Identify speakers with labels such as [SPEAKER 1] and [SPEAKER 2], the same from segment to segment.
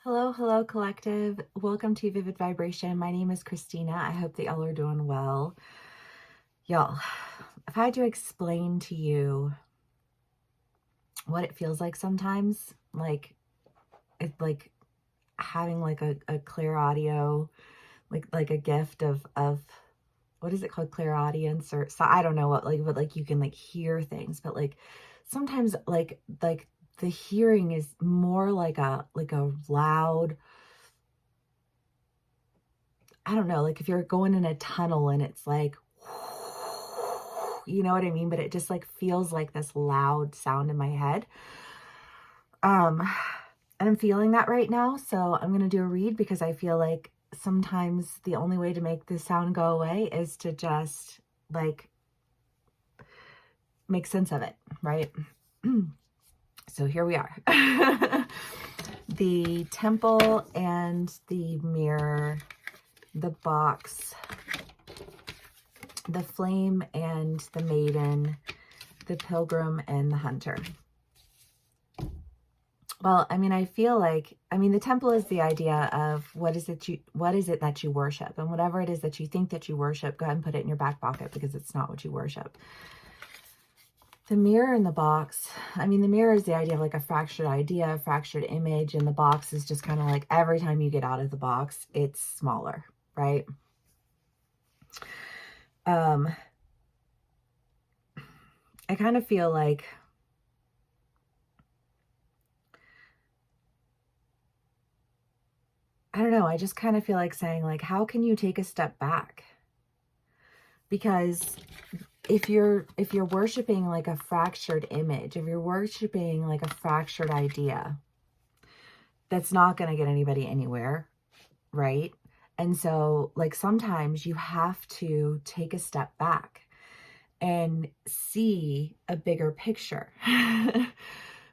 [SPEAKER 1] Hello, hello, collective. Welcome to Vivid Vibration. My name is Christina. I hope that y'all are doing well. Y'all, if I had to explain to you what it feels like sometimes, it's like having like a clear audio, like a gift of what is it called, clairaudience, or so I don't know what, like, but like you can like hear things, but like sometimes like the hearing is more like a loud, I don't know, like if you're going in a tunnel and it's like, you know what I mean? But it just like feels like this loud sound in my head. And I'm feeling that right now. So I'm going to do a read because I feel like sometimes the only way to make this sound go away is to just like make sense of it, right? So here we are. The temple and the mirror, the box, the flame and the maiden, the pilgrim and the hunter. Well, I mean, I feel like, the temple is the idea of what is it that you worship, and whatever it is that you think that you worship, go ahead and put it in your back pocket because it's not what you worship. The mirror in the box, the mirror is the idea of like a fractured idea, a fractured image, and the box is just kind of like every time you get out of the box, it's smaller, right? I kind of feel like I don't know, I just kind of feel like saying, like, how can you take a step back? Because if you're worshiping like a fractured image, if you're worshiping like a fractured idea, that's not going to get anybody anywhere, right? And so like sometimes you have to take a step back and see a bigger picture.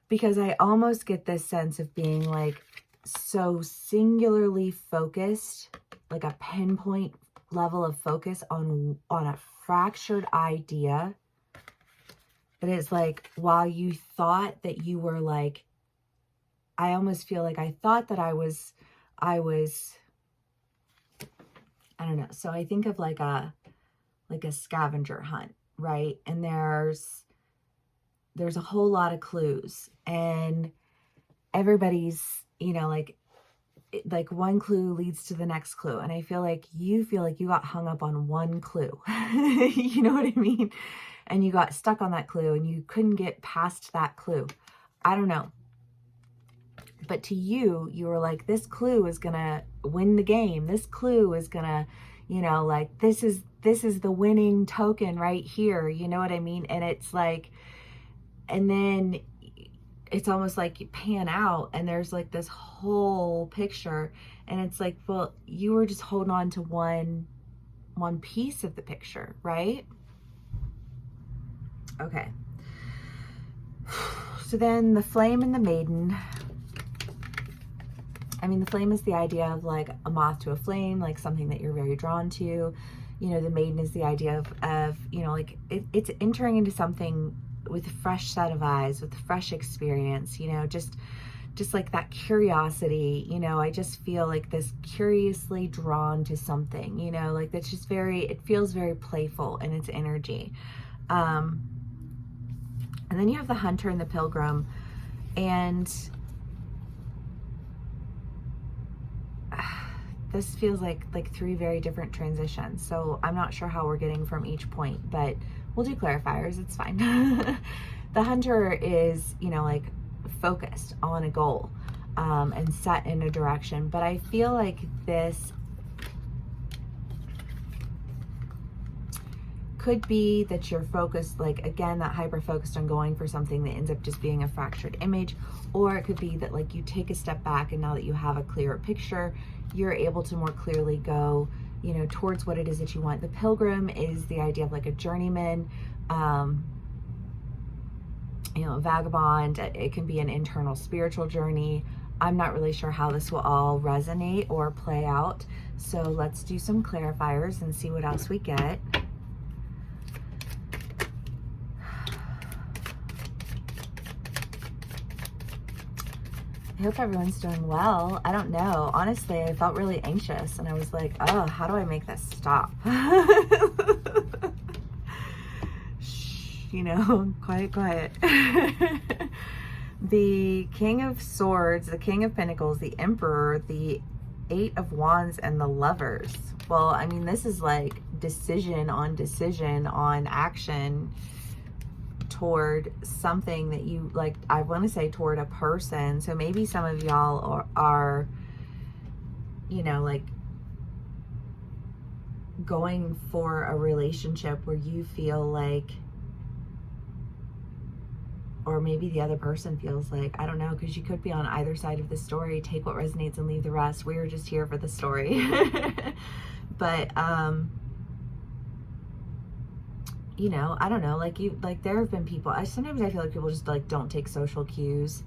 [SPEAKER 1] Because I almost get this sense of being like so singularly focused, like a pinpoint level of focus on a fractured idea, that it's like, while you thought that you were like, I almost feel like I thought that I was I don't know. So I think of like a scavenger hunt, right? And there's a whole lot of clues, and everybody's, like one clue leads to the next clue. And I feel like you got hung up on one clue. You know what I mean? And you got stuck on that clue and you couldn't get past that clue. I don't know. But to you, you were like, this clue is going to win the game. This clue is going to, like, this is the winning token right here. You know what I mean? And it's like, and then it's almost like you pan out and there's like this whole picture, and it's like, well, you were just holding on to one piece of the picture, right? Okay. So then the flame and the maiden. The flame is the idea of like a moth to a flame, like something that you're very drawn to. The maiden is the idea of like it's entering into something with a fresh set of eyes, with a fresh experience, just like that curiosity, I just feel like this curiously drawn to something, like that's just it feels very playful in its energy. And then you have the hunter and the pilgrim, and this feels like three very different transitions. So I'm not sure how we're getting from each point, but we'll do clarifiers. It's fine. The hunter is, like focused on a goal, and set in a direction. But I feel like this could be that you're focused, like, again, that hyper focused on going for something that ends up just being a fractured image. Or it could be that like you take a step back, and now that you have a clearer picture, you're able to more clearly go, towards what it is that you want. The pilgrim is the idea of like a journeyman, a vagabond. It can be an internal spiritual journey. I'm not really sure how this will all resonate or play out. So let's do some clarifiers and see what else we get. I hope everyone's doing well. I don't know. Honestly, I felt really anxious and I was like, oh, how do I make this stop? Shh, you know, quiet. The King of Swords, the King of Pentacles, the Emperor, the Eight of Wands, and the Lovers. Well, I mean, this is like decision on action toward something that you like. I want to say toward a person. So maybe some of y'all are, you know, like going for a relationship where you feel like, or maybe the other person feels like, I don't know, because you could be on either side of the story. Take what resonates and leave the rest. We were just here for the story. But you know, I don't know, like there have been people, sometimes I feel like people just like don't take social cues,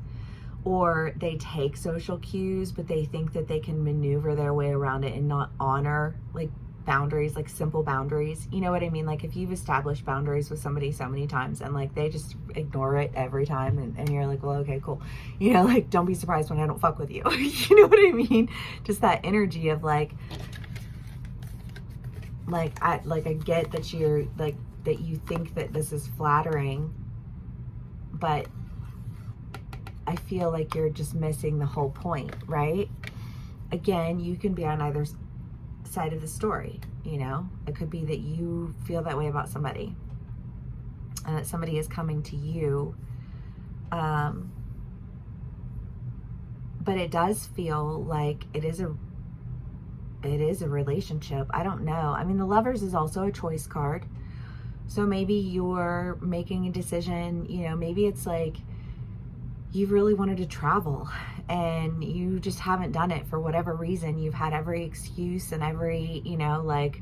[SPEAKER 1] or they take social cues but they think that they can maneuver their way around it and not honor like boundaries, like simple boundaries. You know what I mean? Like if you've established boundaries with somebody so many times and like they just ignore it every time, and you're like, well, okay, cool. You know, like don't be surprised when I don't fuck with you. You know what I mean? Just that energy of like I get that you're like, that you think that this is flattering, but I feel like you're just missing the whole point, right? Again, you can be on either side of the story, you know? It could be that you feel that way about somebody and that somebody is coming to you. But it does feel like it is a relationship. I don't know. I mean, the Lovers is also a choice card. So maybe you're making a decision, you know, maybe it's like you really wanted to travel and you just haven't done it for whatever reason. You've had every excuse and every, you know, like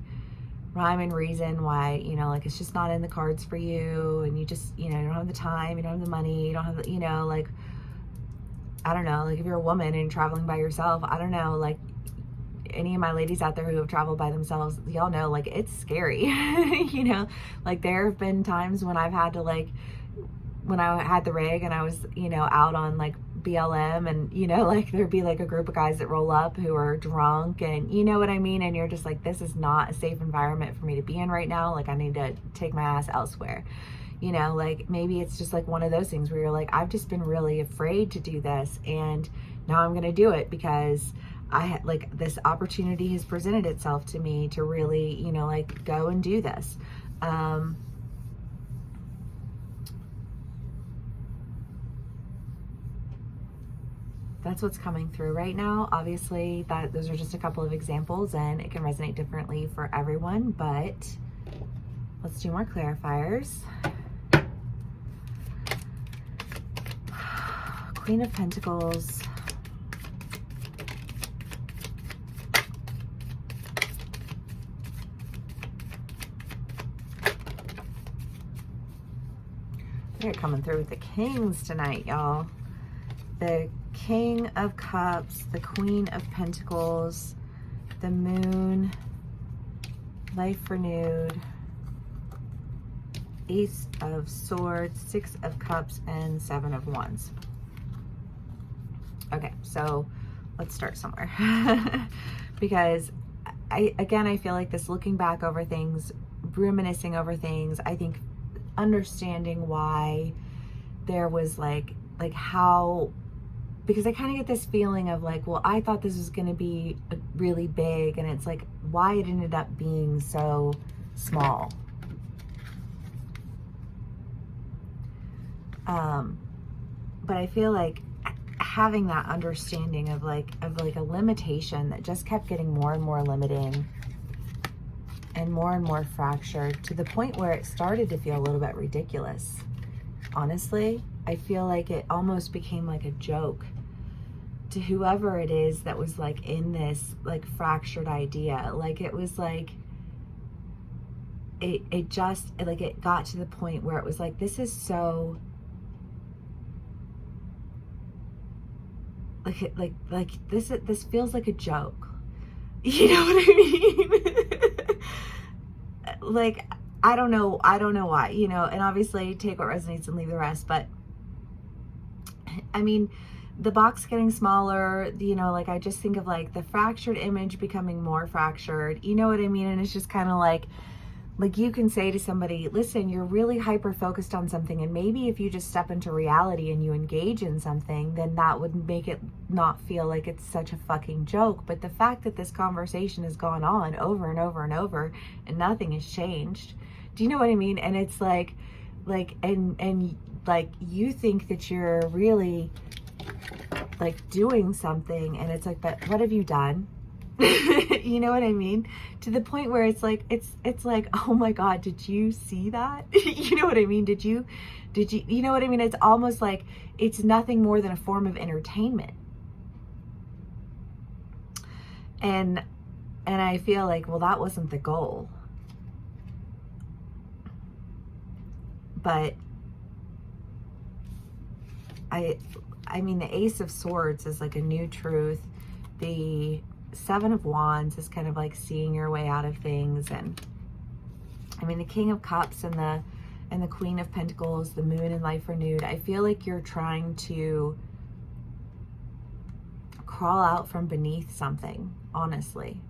[SPEAKER 1] rhyme and reason why, you know, like it's just not in the cards for you, and you just, you know, you don't have the time, you don't have the money, you don't have the, you know, like, I don't know, like if you're a woman and traveling by yourself, I don't know, like any of my ladies out there who have traveled by themselves, y'all know, like it's scary. You know, like there have been times when I've had to, like when I had the rig and I was, you know, out on like BLM, and you know, like there'd be like a group of guys that roll up who are drunk, and you know what I mean, and you're just like, this is not a safe environment for me to be in right now, like I need to take my ass elsewhere. You know, like maybe it's just like one of those things where you're like, I've just been really afraid to do this, and now I'm gonna do it because I had like this opportunity has presented itself to me to really, you know, like go and do this. That's what's coming through right now. Obviously, those are just a couple of examples and it can resonate differently for everyone, but let's do more clarifiers. Queen of Pentacles. They're coming through with the Kings tonight, y'all. The King of Cups, the Queen of Pentacles, the Moon, Life Renewed, Ace of Swords, Six of Cups, and Seven of Wands. Okay, so let's start somewhere. Because I feel like this looking back over things, reminiscing over things, I think understanding why there was like how, because I kind of get this feeling of like, well, I thought this was going to be really big, and it's like why it ended up being so small. But I feel like having that understanding of like a limitation that just kept getting more and more limiting and more fractured, to the point where it started to feel a little bit ridiculous. Honestly, I feel like it almost became like a joke to whoever it is that was like in this like fractured idea. Like it was like it just like it got to the point where it was like, this is so like this feels like a joke. You know what I mean? Like I don't know why, you know, and obviously take what resonates and leave the rest. But I mean, the box getting smaller, you know, like I just think of like the fractured image becoming more fractured, you know what I mean? And it's just kind of like you can say to somebody, listen, you're really hyper focused on something, and maybe if you just step into reality and you engage in something, then that would make it not feel like it's such a fucking joke. But the fact that this conversation has gone on over and over and over and nothing has changed, do you know what I mean? And it's like and like you think that you're really like doing something, and it's like, but what have you done? You know what I mean? To the point where it's like, it's like, oh my God, did you see that? You know what I mean? Did you, you know what I mean? It's almost like it's nothing more than a form of entertainment. And I feel like, well, that wasn't the goal. But I mean, the Ace of Swords is like a new truth. The Seven of Wands is kind of like seeing your way out of things. And I mean, the King of Cups and the Queen of Pentacles, the Moon and Life Renewed. I feel like you're trying to crawl out from beneath something, honestly.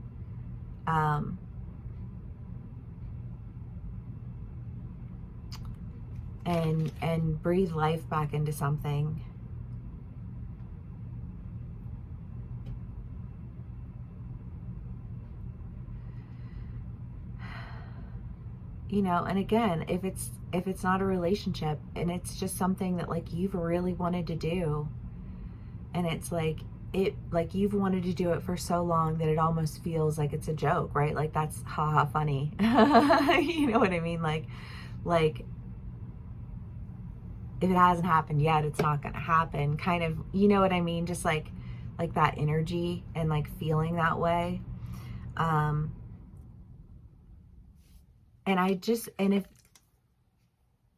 [SPEAKER 1] And breathe life back into something. You know, and again, if it's not a relationship and it's just something that like you've really wanted to do, and it's like you've wanted to do it for so long that it almost feels like it's a joke, right? Like that's haha funny. You know what I mean? Like if it hasn't happened yet, it's not going to happen, kind of, you know what I mean? Just like that energy and like feeling that way. And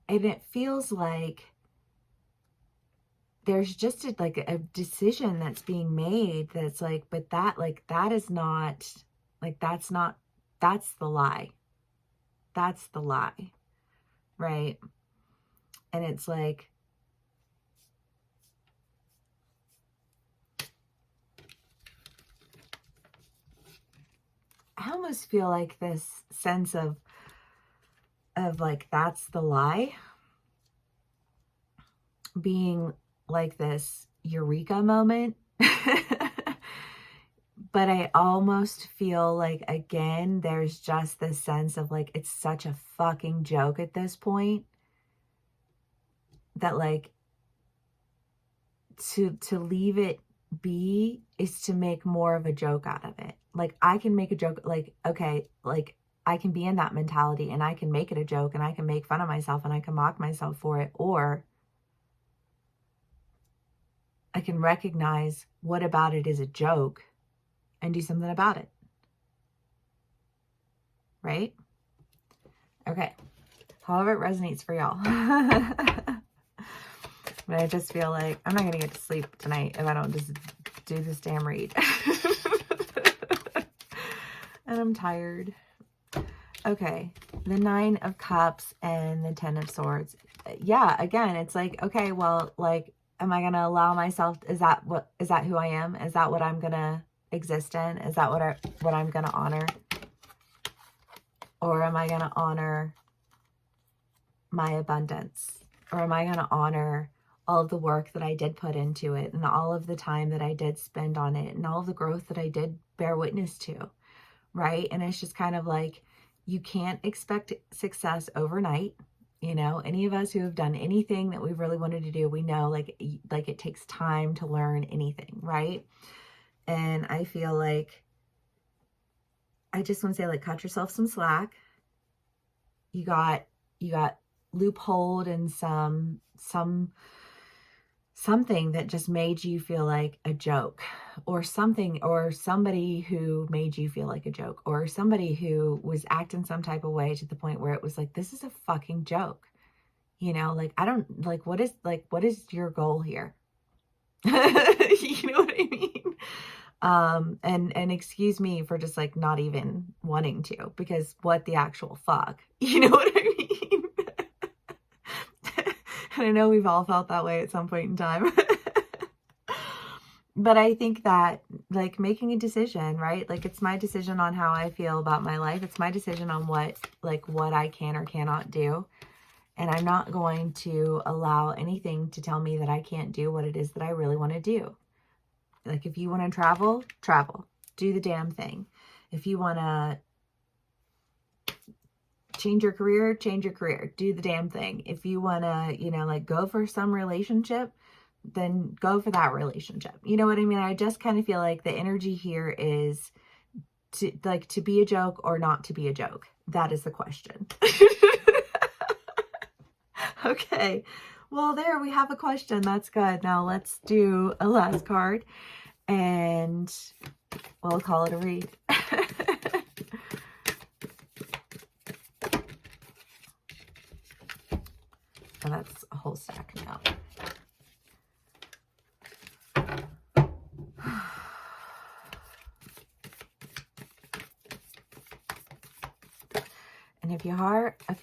[SPEAKER 1] it feels like there's just a decision that's being made that's like, but that is not, like, that's the lie. That's the lie, right? And it's like, I almost feel like this sense of like, that's the lie being like this eureka moment. But I almost feel like, again, there's just this sense of like, it's such a fucking joke at this point that like to leave it be is to make more of a joke out of it. Like I can make a joke, like, okay, like I can be in that mentality and I can make it a joke and I can make fun of myself and I can mock myself for it, or I can recognize what about it is a joke and do something about it. Right? Okay. However it resonates for y'all. But I just feel like I'm not going to get to sleep tonight if I don't just do this damn read. And I'm tired. Okay. The Nine of Cups and the Ten of Swords. Yeah, again, it's like, okay, well, like, am I going to allow myself, is that who I am? Is that what I'm going to exist in? Is that what I'm going to honor? Or am I going to honor my abundance? Or am I going to honor all of the work that I did put into it and all of the time that I did spend on it and all of the growth that I did bear witness to, right? And it's just kind of like, you can't expect success overnight. You know, any of us who have done anything that we really wanted to do, we know like it takes time to learn anything, right? And I feel like, I just want to say, like, cut yourself some slack. You got loopholed in something that just made you feel like a joke, or something, or somebody who made you feel like a joke, or somebody who was acting some type of way to the point where it was like, this is a fucking joke. You know, like, I don't, like, what is your goal here? You know what I mean? And excuse me for just like not even wanting to, because what the actual fuck, you know what I mean? And I know we've all felt that way at some point in time. But I think that like making a decision, right? Like it's my decision on how I feel about my life. It's my decision on what I can or cannot do. And I'm not going to allow anything to tell me that I can't do what it is that I really want to do. Like if you want to travel, travel. Do the damn thing. If you want to change your career, change your career. Do the damn thing. If you want to, like go for some relationship, then go for that relationship. You know what I mean? I just kind of feel like the energy here is to be a joke or not to be a joke. That is the question. Okay. Well, there we have a question. That's good. Now let's do a last card and we'll call it a read. Oh, that's a whole stack now. And if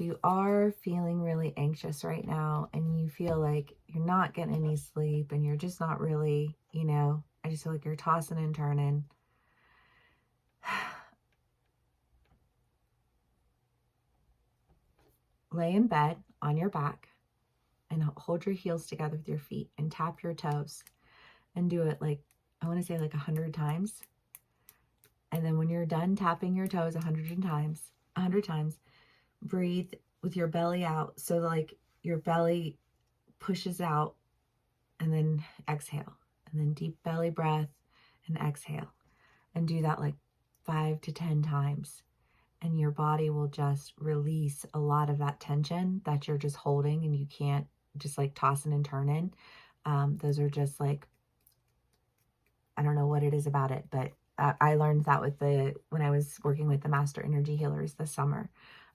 [SPEAKER 1] you are feeling really anxious right now and you feel like you're not getting any sleep and you're just not really, I just feel like you're tossing and turning. Lay in bed on your back and hold your heels together with your feet and tap your toes and do it like, I want to say like 100 times. And then when you're done tapping your toes 100 times, breathe with your belly out. So like your belly pushes out and then exhale and then deep belly breath and exhale and do that like 5 to 10 times. And your body will just release a lot of that tension that you're just holding and you can't just like tossing and turning. Those are just like, I don't know what it is about it, but I learned that when I was working with the master energy healers this summer.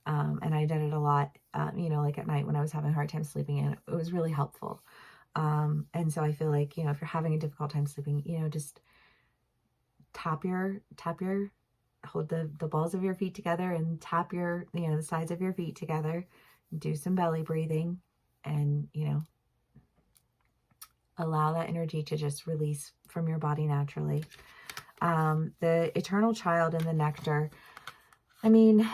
[SPEAKER 1] And I did it a lot, like at night when I was having a hard time sleeping, and it was really helpful. And so I feel like, if you're having a difficult time sleeping, just hold the balls of your feet together and tap the sides of your feet together, do some belly breathing, and, allow that energy to just release from your body naturally. The eternal child and the nectar. I mean,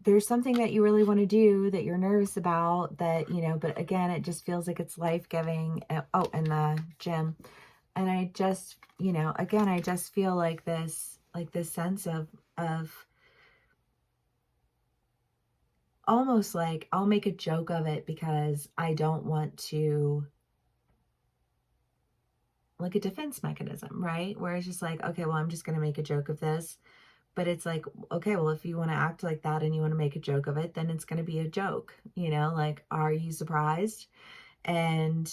[SPEAKER 1] there's something that you really want to do that you're nervous about that, but again, it just feels like it's life-giving. Oh, and the gym. And I just, again, I just feel like this sense of almost like I'll make a joke of it because I don't want to, like a defense mechanism, right? Where it's just like, okay, well, I'm just going to make a joke of this. But it's like, okay, well, if you want to act like that and you want to make a joke of it, then it's going to be a joke, like, are you surprised? And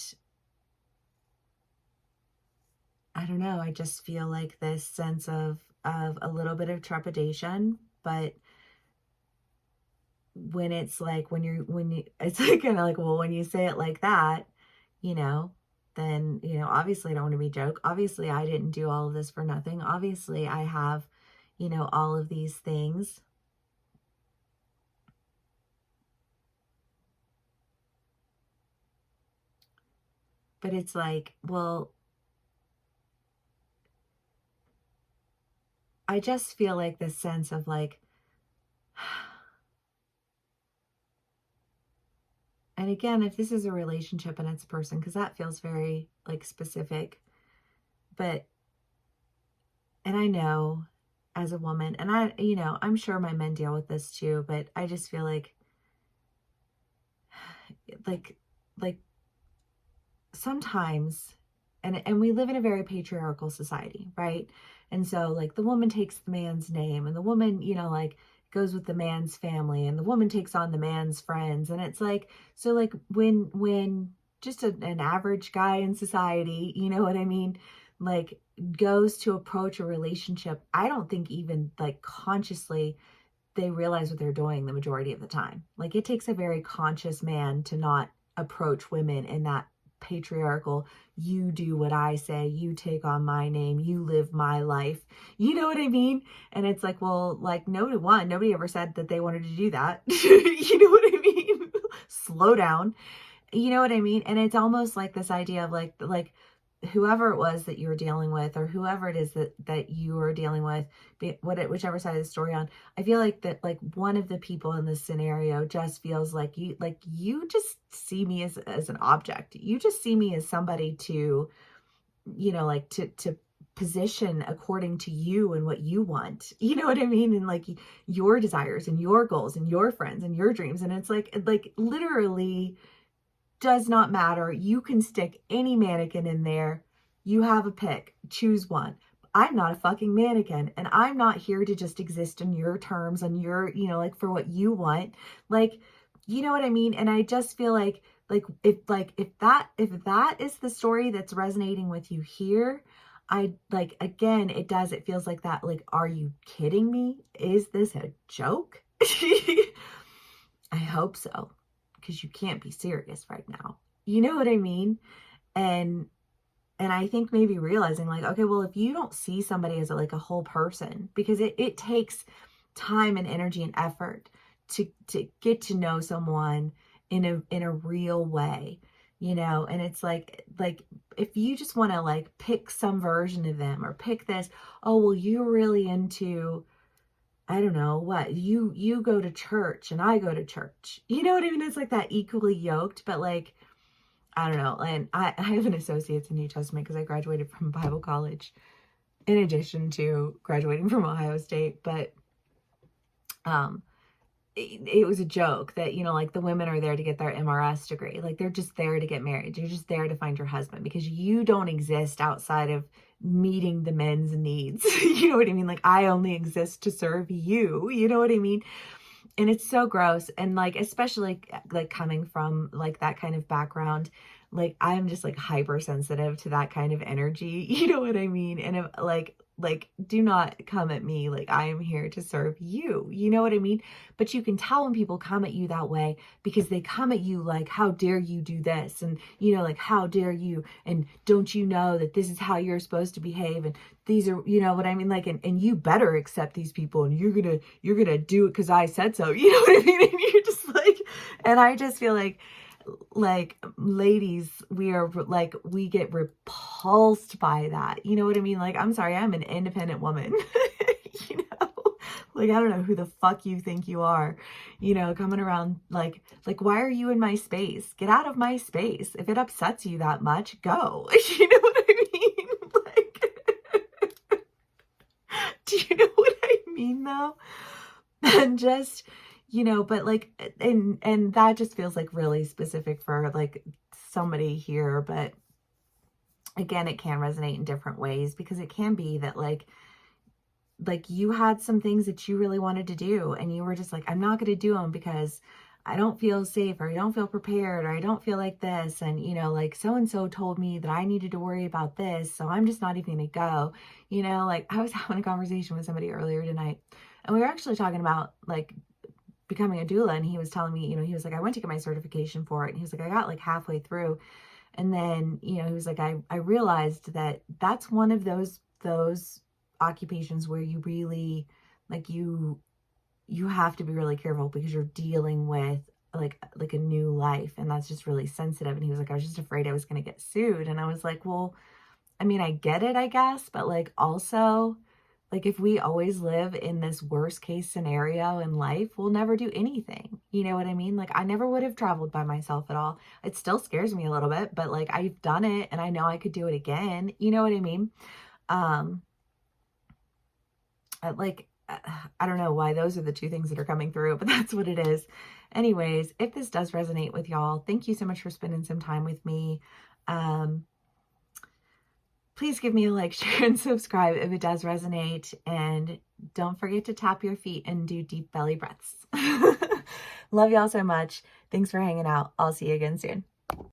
[SPEAKER 1] I don't know, I just feel like this sense of a little bit of trepidation, but when it's like, it's like kind of like, well, when you say it like that, then, obviously I don't want to be a joke. Obviously I didn't do all of this for nothing. Obviously I have, all of these things. But it's like, well, I just feel like this sense of like, and again, if this is a relationship and it's a person, because that feels very like specific, but, and I know as a woman, and I'm sure my men deal with this too, but I just feel like sometimes, and we live in a very patriarchal society, right? And so like the woman takes the man's name and the woman, like goes with the man's family and the woman takes on the man's friends. And it's like, so like when just an average guy in society, you know what I mean? Like goes to approach a relationship, I don't think even like consciously they realize what they're doing the majority of the time. Like it takes a very conscious man to not approach women in that patriarchal, you do what I say, you take on my name, you live my life. You know what I mean? And it's like, well, like nobody ever said that they wanted to do that. You know what I mean? Slow down. You know what I mean? And it's almost like this idea of like whoever it was that you were dealing with, or whoever it is that you are dealing with, whichever side of the story on, I feel like that, like, one of the people in this scenario just feels like you just see me as an object. You just see me as somebody to, like, to position according to you and what you want. You know what I mean? And like your desires and your goals and your friends and your dreams. And it's like literally does not matter. You can stick any mannequin in there. You have a pick. Choose one. I'm not a fucking mannequin, and I'm not here to just exist on your terms, on your, like, for what you want. Like, you know what I mean? And I just feel like if that is the story that's resonating with you here, again, it feels like that. Like, are you kidding me? Is this a joke? I hope so, because you can't be serious right now. You know what I mean? And I think maybe realizing, like, okay, well, if you don't see somebody as like a whole person, because it takes time and energy and effort to get to know someone in a real way, and it's like if you just want to like pick some version of them, or pick this, oh, well, you're really into, I don't know what, you go to church and I go to church. You know what I mean? It's like that equally yoked, but like, I don't know. And I have an associate's in New Testament because I graduated from Bible college in addition to graduating from Ohio State. But it was a joke that, like, the women are there to get their MRS degree. Like, they're just there to get married. You're just there to find your husband, because you don't exist outside of meeting the men's needs. You know what I mean? Like, I only exist to serve you. You know what I mean? And it's so gross. And like, especially like coming from like that kind of background, like, I'm just like hypersensitive to that kind of energy. You know what I mean? And if, like, do not come at me. Like, I am here to serve you. You know what I mean? But you can tell when people come at you that way, because they come at you like, how dare you do this? And, like, how dare you? And don't you know that this is how you're supposed to behave? And these are, you know what I mean? Like, and you better accept these people, and you're gonna do it because I said so. You know what I mean? And you're just like, and I just feel like, ladies, we get repulsed by that. You know what I mean? Like, I'm sorry, I'm an independent woman. Like, I don't know who the fuck you think you are, coming around like, why are you in my space? Get out of my space. If it upsets you that much, go. You know what I mean? Like, do you know what I mean though? And just, but like, and that just feels like really specific for like somebody here. But again, it can resonate in different ways, because it can be that like you had some things that you really wanted to do, and you were just like, I'm not going to do them because I don't feel safe, or I don't feel prepared, or I don't feel like this. And, like, so-and-so told me that I needed to worry about this, so I'm just not even going to go. Like, I was having a conversation with somebody earlier tonight, and we were actually talking about like becoming a doula. And he was telling me, he was like, I went to get my certification for it. And he was like, I got like halfway through. And then, he was like, I realized that that's one of those occupations where you really, like, you have to be really careful, because you're dealing with like a new life, and that's just really sensitive. And he was like, I was just afraid I was going to get sued. And I was like, well, I mean, I get it, I guess, but like, also, like, if we always live in this worst case scenario in life, we'll never do anything. You know what I mean? Like, I never would have traveled by myself at all. It still scares me a little bit, but like, I've done it, and I know I could do it again. You know what I mean? I don't know why those are the two things that are coming through, but that's what it is. Anyways, if this does resonate with y'all, thank you so much for spending some time with me. Please give me a like, share, and subscribe if it does resonate. And don't forget to tap your feet and do deep belly breaths. Love y'all so much. Thanks for hanging out. I'll see you again soon.